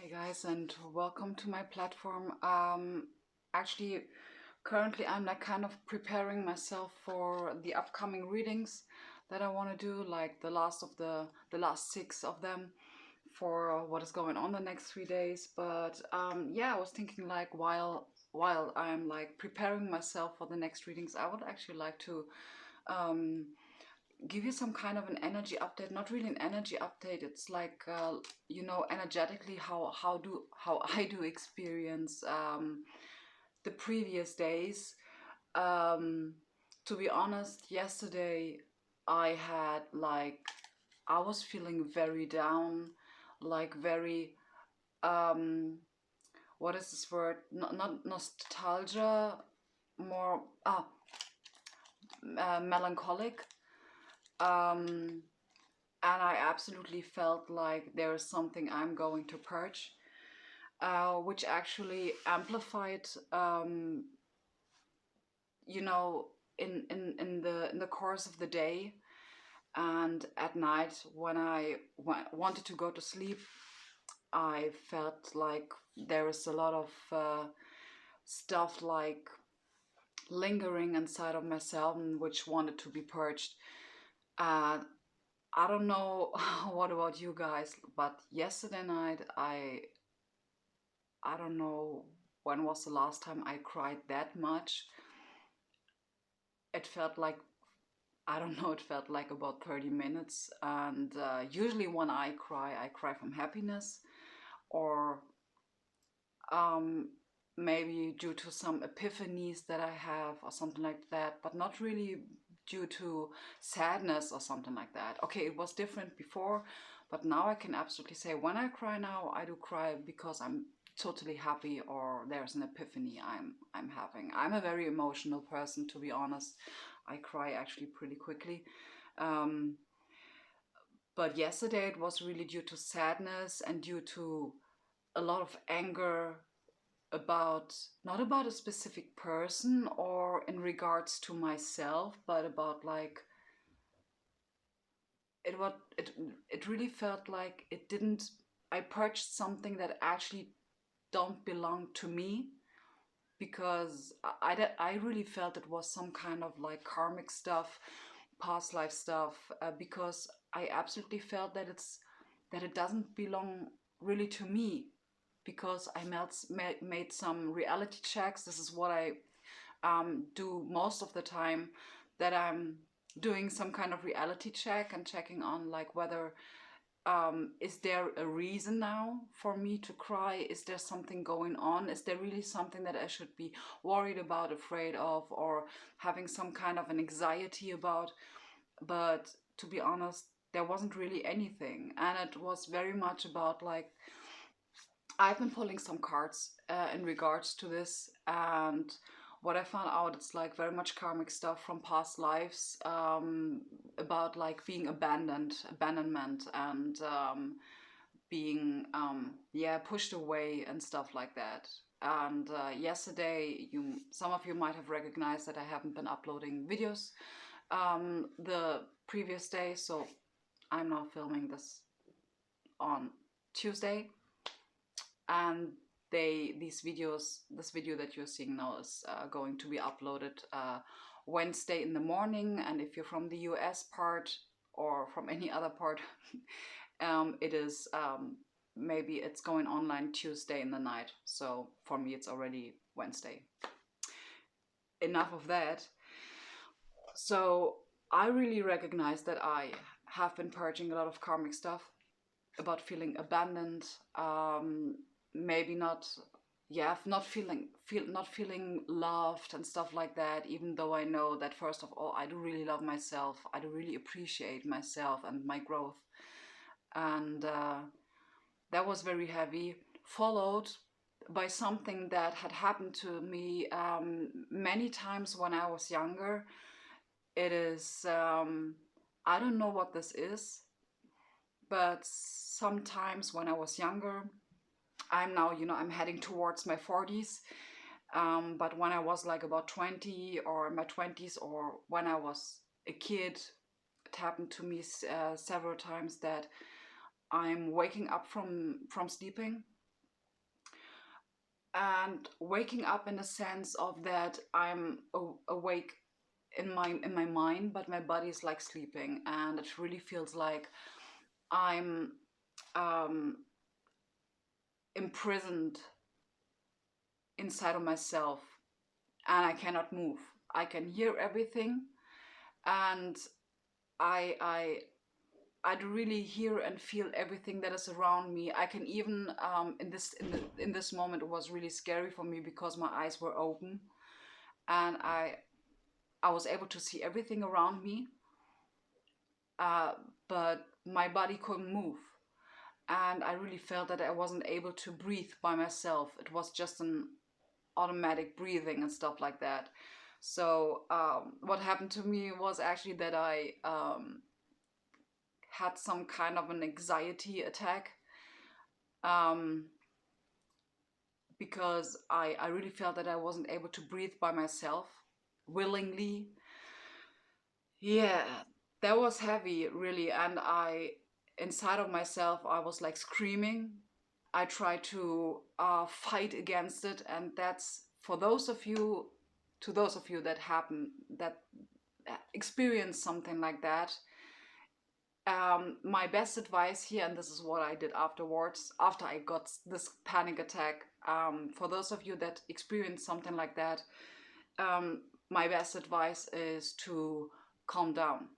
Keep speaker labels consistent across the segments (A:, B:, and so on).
A: Hey guys, and welcome to my platform. Actually, currently I'm like kind of preparing myself for the upcoming readings that I want to do, like the last 6 of them for what is going on the next 3 days. But yeah, I was thinking like while I'm like preparing myself for the next readings, I would actually like to um, give you some kind of an energy update. Not really an energy update, it's like energetically how I do experience the previous days. um to be honest, yesterday I had like I was feeling very down, like very what is this word, not nostalgia, more melancholic. um and I absolutely felt like there is something I'm going to purge, which actually amplified, you know, in the course of the day and at night when I wanted to go to sleep. I felt like there is a lot of stuff like lingering inside of myself and which wanted to be purged. Uh, I don't know what about you guys, but yesterday night I don't know when was the last time I cried that much. It felt like, I don't know, it felt like about 30 minutes. And usually when I cry from happiness, or um, maybe due to some epiphanies that I have or something like that, but not really due to sadness or something like that. Okay, it was different before, but now I can absolutely say when I cry now, I do cry because I'm totally happy or there's an epiphany I'm having. I'm a very emotional person, to be honest. I cry actually pretty quickly. Um, but yesterday it was really due to sadness and due to a lot of anger about, not about a specific person or in regards to myself, but about like it what it really felt like it didn't, I purged something that actually don't belong to me, because I really felt it was some kind of like karmic stuff, past life stuff, because I absolutely felt that it doesn't belong really to me, because I made some reality checks. This is what I do most of the time, that I'm doing some kind of reality check and checking on like whether is there a reason now for me to cry? Is there something going on? Is there really something that I should be worried about, afraid of, or having some kind of an anxiety about? But to be honest, there wasn't really anything. And it was very much about like, I've been pulling some cards in regards to this, and what I found out, it's like very much karmic stuff from past lives, about like being abandonment, and being yeah, pushed away and stuff like that. And yesterday, some of you might have recognized that I haven't been uploading videos the previous day, so I'm now filming this on Tuesday. And this video that you're seeing now is going to be uploaded Wednesday in the morning. And if you're from the US part or from any other part, it is maybe it's going online Tuesday in the night. So for me it's already Wednesday. Enough of that. So I really recognize that I have been purging a lot of karmic stuff about feeling abandoned, maybe not, yeah, not feeling loved and stuff like that, even though I know that first of all I do really love myself, I do really appreciate myself and my growth. And that was very heavy, followed by something that had happened to me many times when I was younger. It is I don't know what this is, but sometimes when I was younger, I'm now, I'm heading towards my 40s. But when I was like about 20 or in my 20s, or when I was a kid, it happened to me several times that I'm waking up from sleeping and waking up in a sense of that I'm awake in my mind, but my body is like sleeping, and it really feels like I'm um, imprisoned inside of myself, and I cannot move. I can hear everything, and I I'd really hear and feel everything that is around me. I can even in this moment it was really scary for me because my eyes were open, and I was able to see everything around me, uh, but my body couldn't move, and I really felt that I wasn't able to breathe by myself. It was just an automatic breathing and stuff like that. So what happened to me was actually that I had some kind of an anxiety attack, um, because I really felt that I wasn't able to breathe by myself willingly. Yeah, that was heavy, really. And inside of myself, I was like screaming. I tried to fight against it. And that's for those of you, to those of you that that experience something like that. My best advice here, and this is what I did afterwards, after I got this panic attack, for those of you that experience something like that, my best advice is to calm down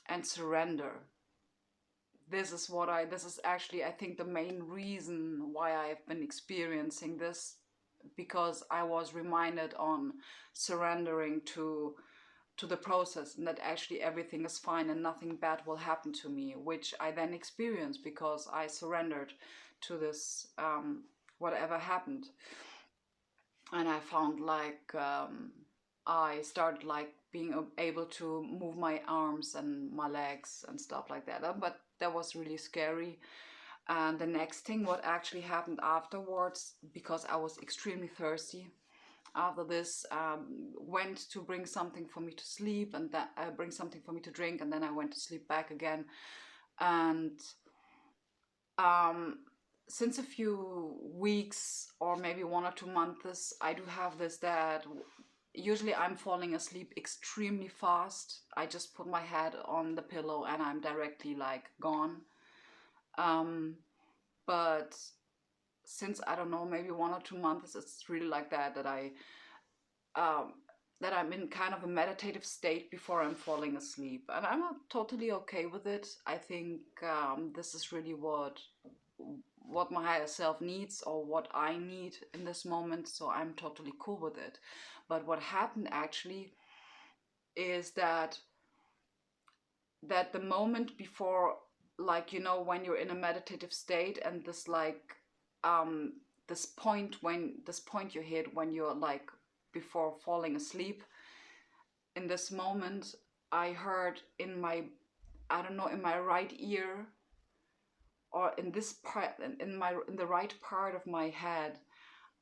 A: and surrender. This is actually, I think, the main reason why I've been experiencing this, because I was reminded on surrendering to the process, and that actually everything is fine and nothing bad will happen to me, which I then experienced because I surrendered to this, whatever happened. And I found like I started like being able to move my arms and my legs and stuff like that. But that was really scary. And the next thing, what actually happened afterwards, because I was extremely thirsty after this, went to bring something for me to sleep, and that bring something for me to drink, and then I went to sleep back again. And um, since a few weeks or maybe 1 or 2 months, I do have this that usually I'm falling asleep extremely fast. I just put my head on the pillow and I'm directly like gone. Um, but since I don't know, maybe 1 or 2 months, it's really like that um, that I'm in kind of a meditative state before I'm falling asleep, and I'm not totally okay with it. I think this is really what my higher self needs, or what I need in this moment. So I'm totally cool with it. But what happened actually is that the moment before, like, you know, when you're in a meditative state, and this like um this point you hit when you're like before falling asleep, in this moment I heard in my, I don't know, in my right ear, or in this part, in the right part of my head,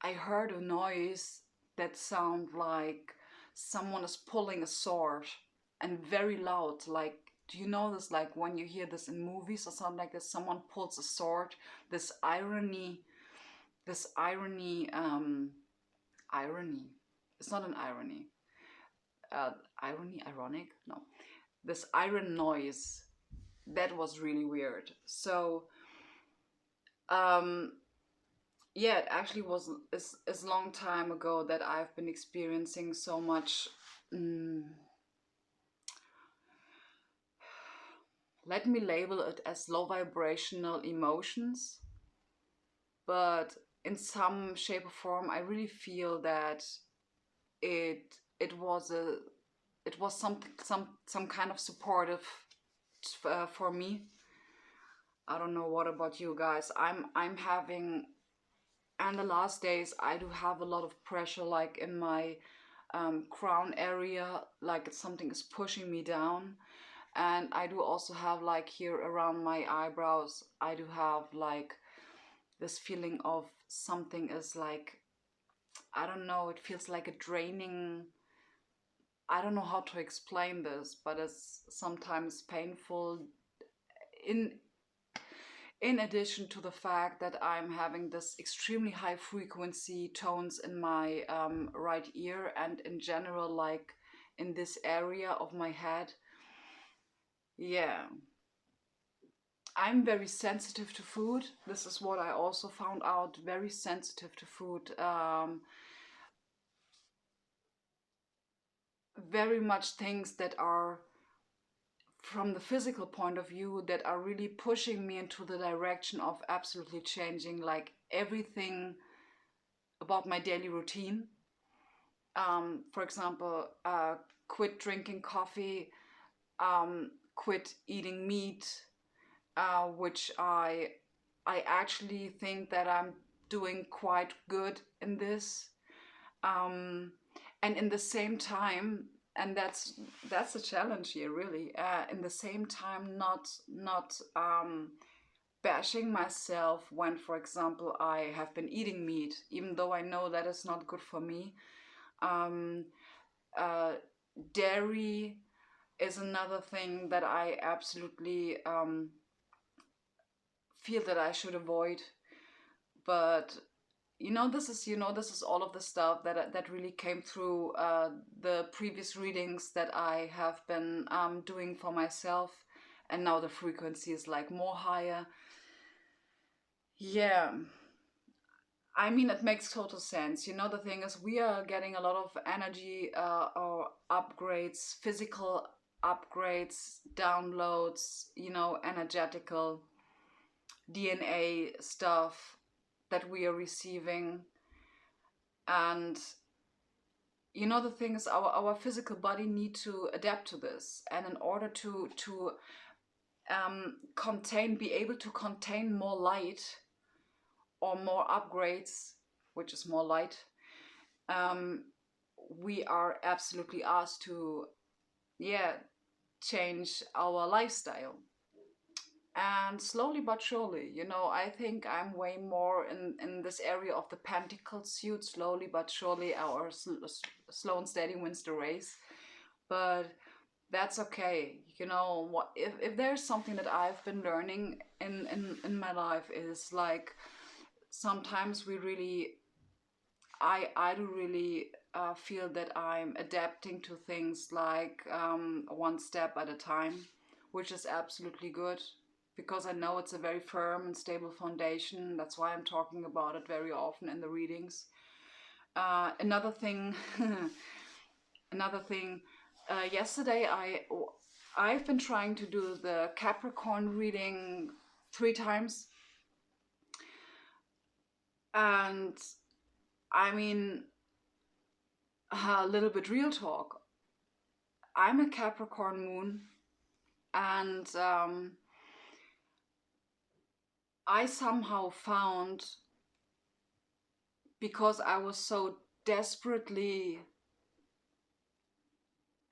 A: I heard a noise that sounded like someone is pulling a sword, and very loud. Like, do you know this? Like when you hear this in movies or something like this, someone pulls a sword. This irony, this irony, irony. It's not an irony. Irony, ironic? No. This iron noise. That was really weird. So, um, yeah, it actually was is a long time ago that I've been experiencing so much. Mm, Let me label it as low vibrational emotions, but in some shape or form, I really feel that it was a it was some kind of supportive for me. I don't know what about you guys. I'm having, and the last days I do have a lot of pressure, like in my crown area, like something is pushing me down. And I do also have like here around my eyebrows, I do have like this feeling of something is like, I don't know, it feels like a draining, I don't know how to explain this, but it's sometimes painful in in addition to the fact that I'm having this extremely high frequency tones in my right ear and in general, like in this area of my head. Yeah, I'm very sensitive to food. This is what I also found out, very sensitive to food. Very much things that are from the physical point of view that are really pushing me into the direction of absolutely changing like everything about my daily routine. For example, quit drinking coffee, quit eating meat, which I actually think that I'm doing quite good in this. Um, and in the same time, and that's a challenge here, really. In the same time, not bashing myself when, for example, I have been eating meat, even though I know that is not good for me. Um, uh, Dairy is another thing that I absolutely feel that I should avoid. But this is all of the stuff that really came through the previous readings that I have been doing for myself, and now the frequency is like more higher. Yeah, I mean, it makes total sense. The thing is, we are getting a lot of energy or upgrades, physical upgrades, downloads, energetical DNA stuff that we are receiving. And the thing is, our physical body need to adapt to this. And in order to be able to contain more light or more upgrades, which is more light, um, we are absolutely asked to, yeah, change our lifestyle. And slowly but surely, I think I'm way more in this area of the pentacle suit. Slowly but surely, our slow and steady wins the race. But that's okay. What if there's something that I've been learning in my life is like sometimes we really I do really feel that I'm adapting to things like one step at a time, which is absolutely good because I know it's a very firm and stable foundation. That's why I'm talking about it very often in the readings. Another thing, another thing. Yesterday, I've been trying to do the Capricorn reading 3 times, and I mean, a little bit real talk. I'm a Capricorn moon, and I somehow found, because I was so desperately,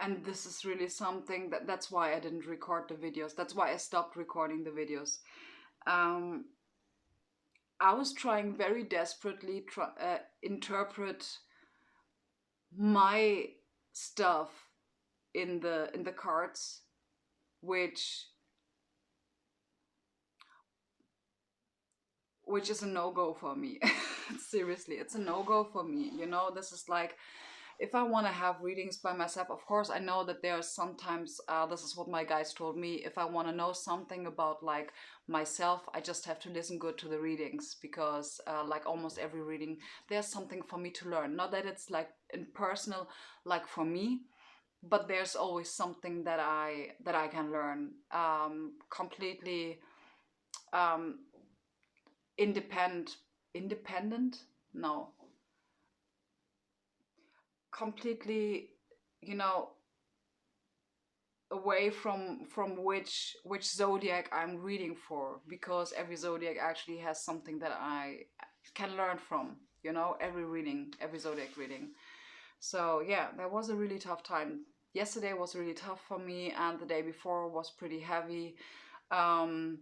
A: and this is really something that's why I didn't record the videos. That's why I stopped recording the videos. I was trying very desperately interpret my stuff in the cards, which is a no-go for me. Seriously, it's a no-go for me. This is like, if I want to have readings by myself, of course I know that there are sometimes, this is what my guys told me, if I want to know something about like myself, I just have to listen good to the readings, because like almost every reading there's something for me to learn. Not that it's like in personal, like for me, but there's always something that I can learn completely um, independent, no, completely, you know away from which zodiac I'm reading for, because every zodiac actually has something that I can learn from, every zodiac reading. So yeah, that was a really tough time. Yesterday was really tough for me, and the day before was pretty heavy. um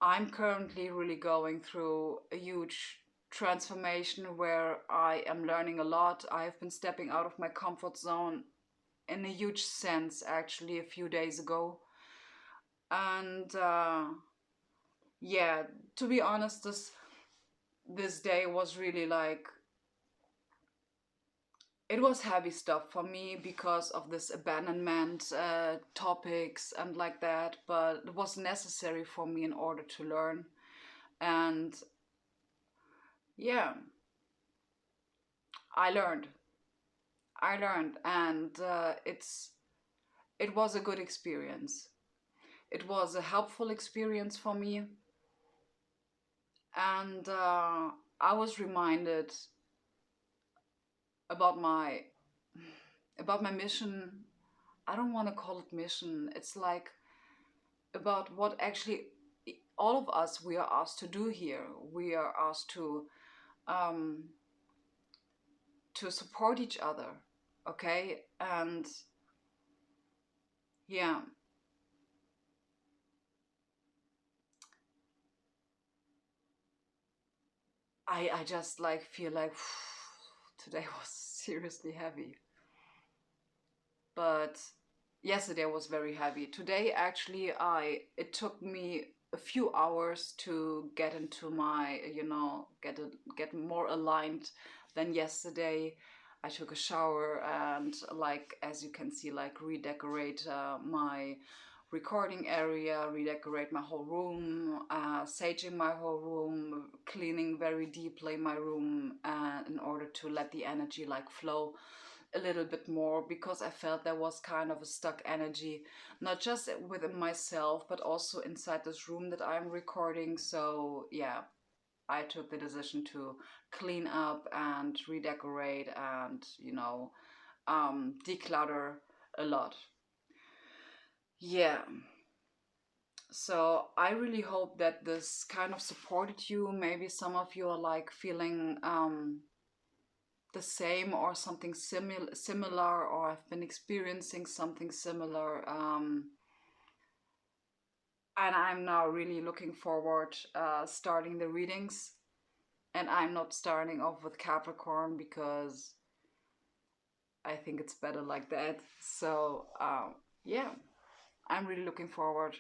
A: I'm currently really going through a huge transformation where I am learning a lot. I have been stepping out of my comfort zone in a huge sense, actually, a few days ago. And yeah, to be honest, this day was really like, it was heavy stuff for me because of this abandonment topics and like that, but it was necessary for me in order to learn. And yeah, I learned. I learned, and it was a good experience. It was a helpful experience for me, and I was reminded about my mission. I don't want to call it mission. It's like about what actually all of us we are asked to do here. We are asked um, to support each other, okay? And yeah, I just like feel like today was seriously heavy, but yesterday was very heavy. Today actually I it took me a few hours to get into my, get more aligned than yesterday. I took a shower and, like, as you can see, like, redecorate my recording area, redecorate my whole room, saging my whole room, cleaning very deeply my room, in order to let the energy like flow a little bit more, because I felt there was kind of a stuck energy, not just within myself, but also inside this room that I'm recording. So, yeah, I took the decision to clean up and redecorate and, declutter a lot. Yeah. So I really hope that this kind of supported you. Maybe some of you are like feeling the same or something similar, or I've been experiencing something similar, and I'm now really looking forward starting the readings. And I'm not starting off with Capricorn because I think it's better like that. So yeah, I'm really looking forward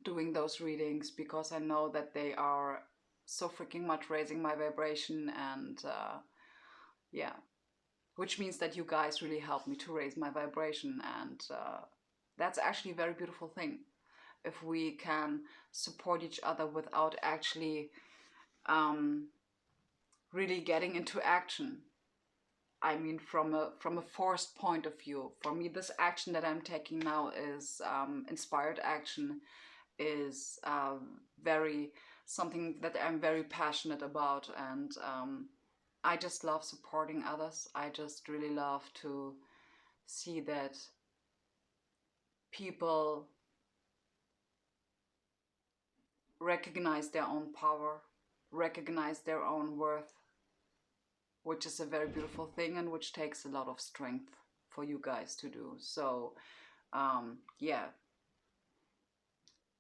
A: doing those readings because I know that they are so freaking much raising my vibration, and yeah, which means that you guys really help me to raise my vibration, and that's actually a very beautiful thing if we can support each other without actually um, really getting into action. I mean, from a forced point of view. For me, this action that I'm taking now is inspired action, is very something that I'm very passionate about, and I just love supporting others. I just really love to see that people recognize their own power, recognize their own worth, which is a very beautiful thing and which takes a lot of strength for you guys to do. So, yeah,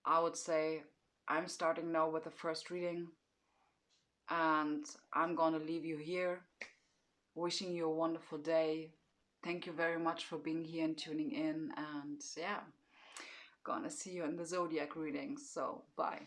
A: I would say I'm starting now with the first reading, and I'm going to leave you here, wishing you a wonderful day. Thank you very much for being here and tuning in, and yeah, gonna see you in the zodiac readings. So, bye.